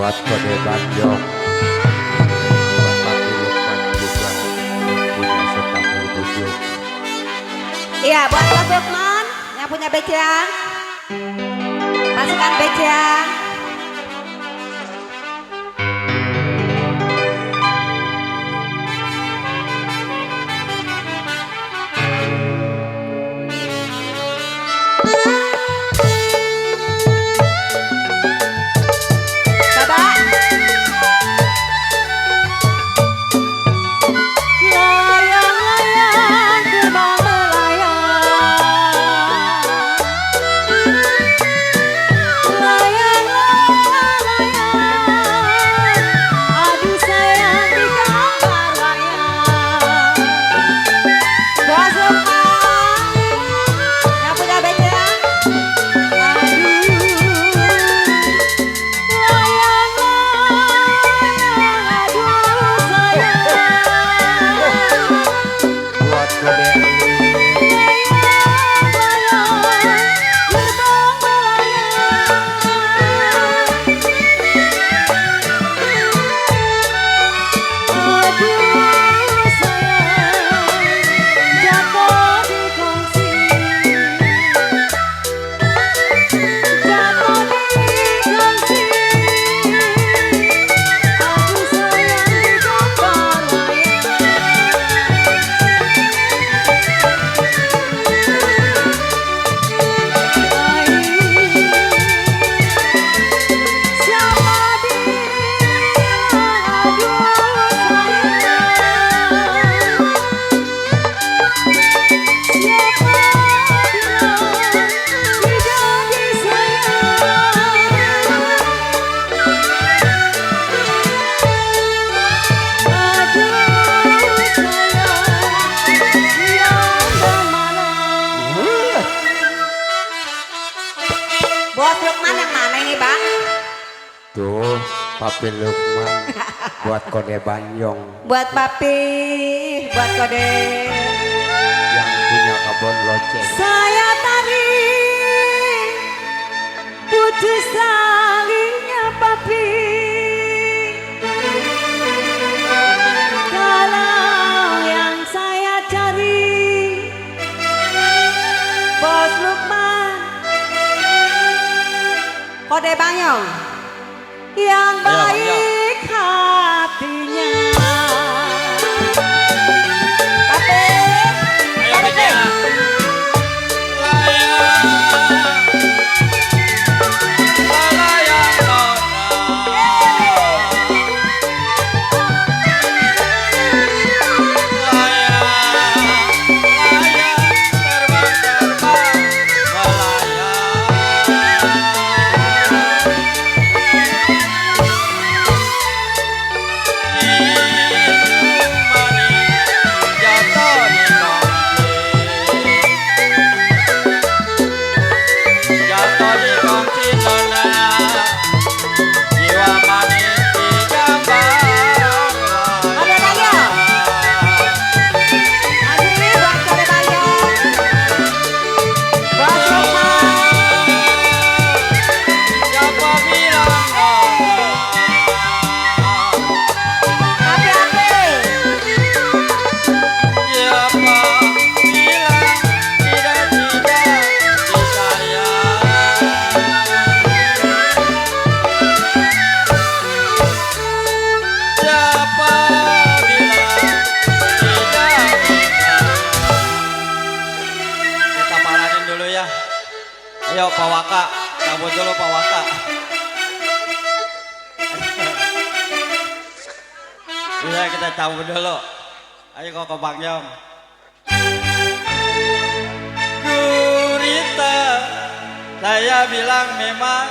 buat kode Bandung, buat Papi Lukman juga yang punya setamu tujuh. Iya, buat Mas Lukman yang punya becang, pasukan becang. Buat Lukman yang mana ini bang? Tuh Papi Lukman buat kode Bandung Buat papi, buat kode. yang punya kabon loceng. Saya tarik putus talinya papi. Kalau yang saya cari Bos Lukman, kode Banyong yang baik hatinya. Papi, kode Banyong. Ayo Pak Waka, cabut dulu Pak Waka. Iya kita cabut dulu. Ayo kok ke Bang Yong. Gurita, saya bilang memang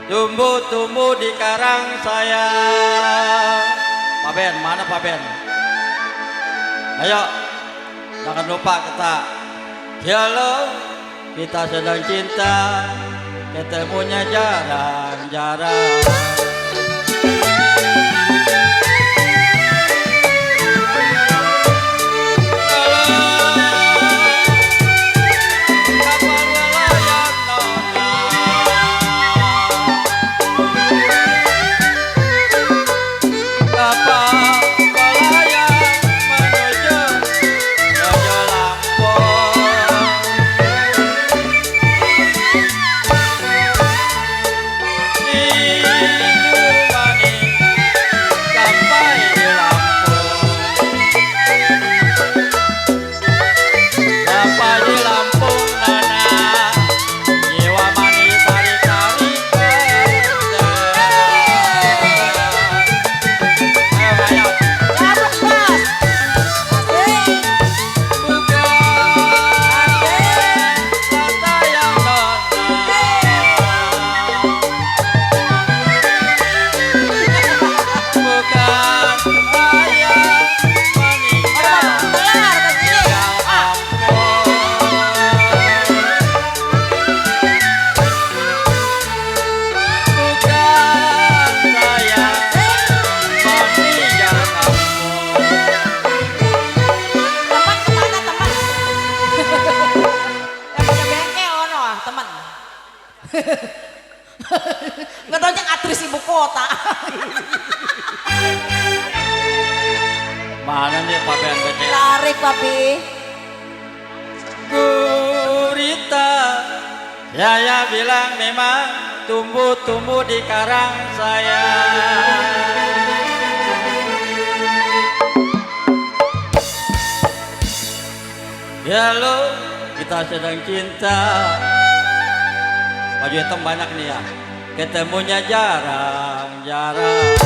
tumbuh-tumbuh di karang saya. Pak Ben, mana Pak Ben? Ayo, jangan lupa kita. Halo. Kita sedang cinta, ketemunya jarang-jarang. Kapal Mana nih Pak Ben kece? Larik papi. Gurita, saya bilang memang tumbuh-tumbuh di karang saya. Ya lo, kita sedang cinta. Baju hitam banyak nih ya. Ketemunya jarang-jarang.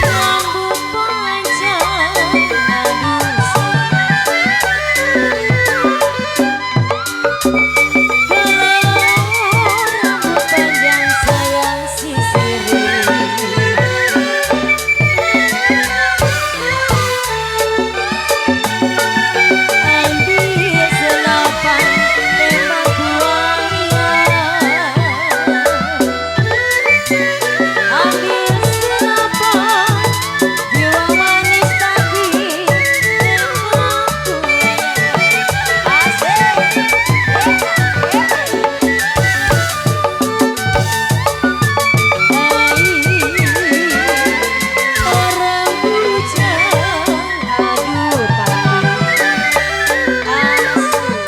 Rambut panjang, aduh rambut panjang sayang sisirin. Ambil senapan tembak buangnya. Ambil senapan jiwa manis tadi tembak buangnya. Asik. Orang bujang, aduh papi, asik.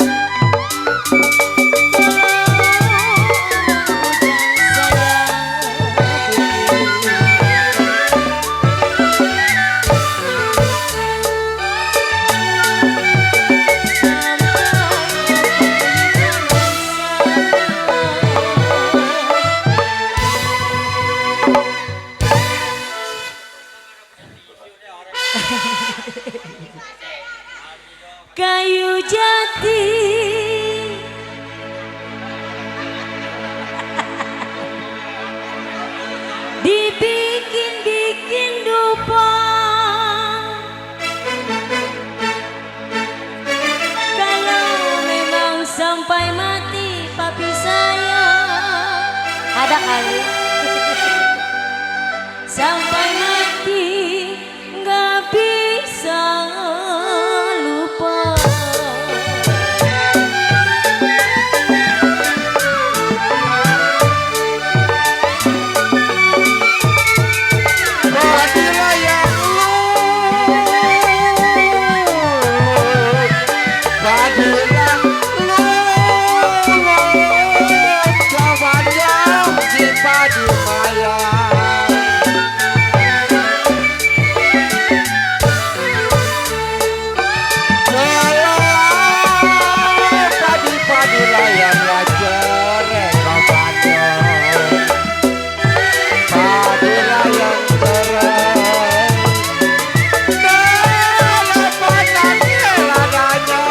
Kayu jati dibikin-bikin dupa. Kalau memang sampai mati papi saya ada kali. Sampai mati nggak bisa lupa. Padilah yang padilah kawannya si padi maya. Padi-padilah yang wajar kawannya. Padilah yang keren dalam panasnya ladanya.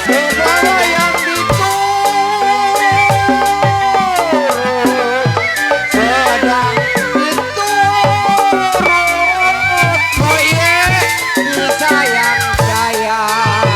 Segala yang diturut sedang diturut. Oh yeah, disayang-sayang.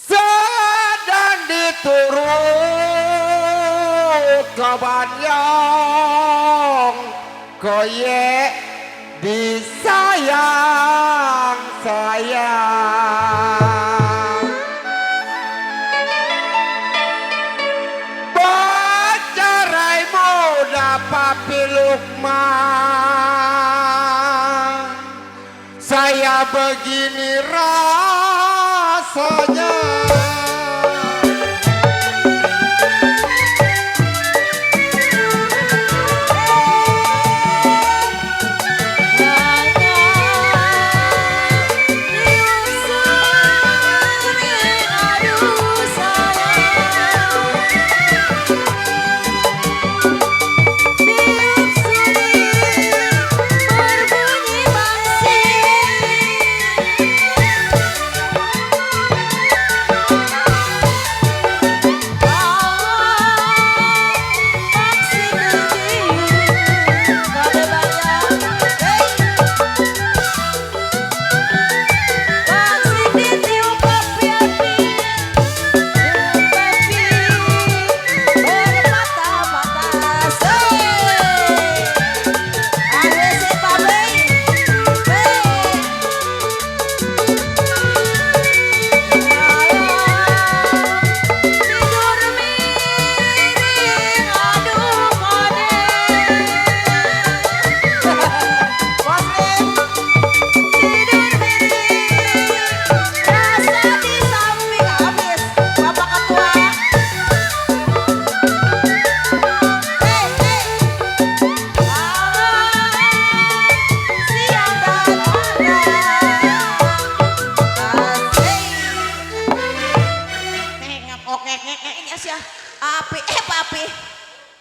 Sedang diturut kawan yang koye disayang sayang. Bacarai muda papi Lukman, saya begini rasanya.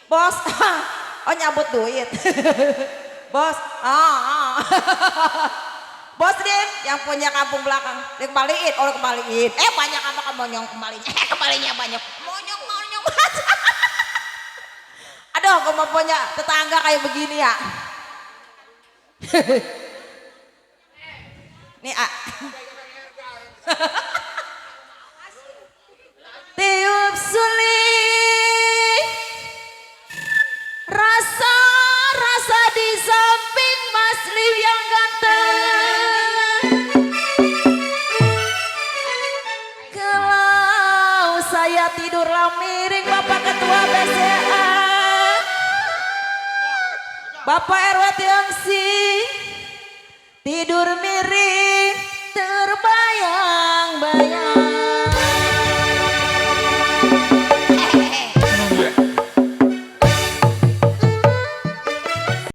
Bos, oh nyabut duit. Bos, Bos Dim, yang punya kampung belakang, dikembaliin, kembaliin. Banyak apa kamu yang kembaliin? Kembalinya banyak. Monyong. Aduh, gue mau punya tetangga kayak begini ya. Nih, tiup suling, rasa di samping Mas Liw yang ganteng. Kalau saya tidurlah miring Bapak Ketua BCA, Bapak RW Tiongsi tidur miring terbayang.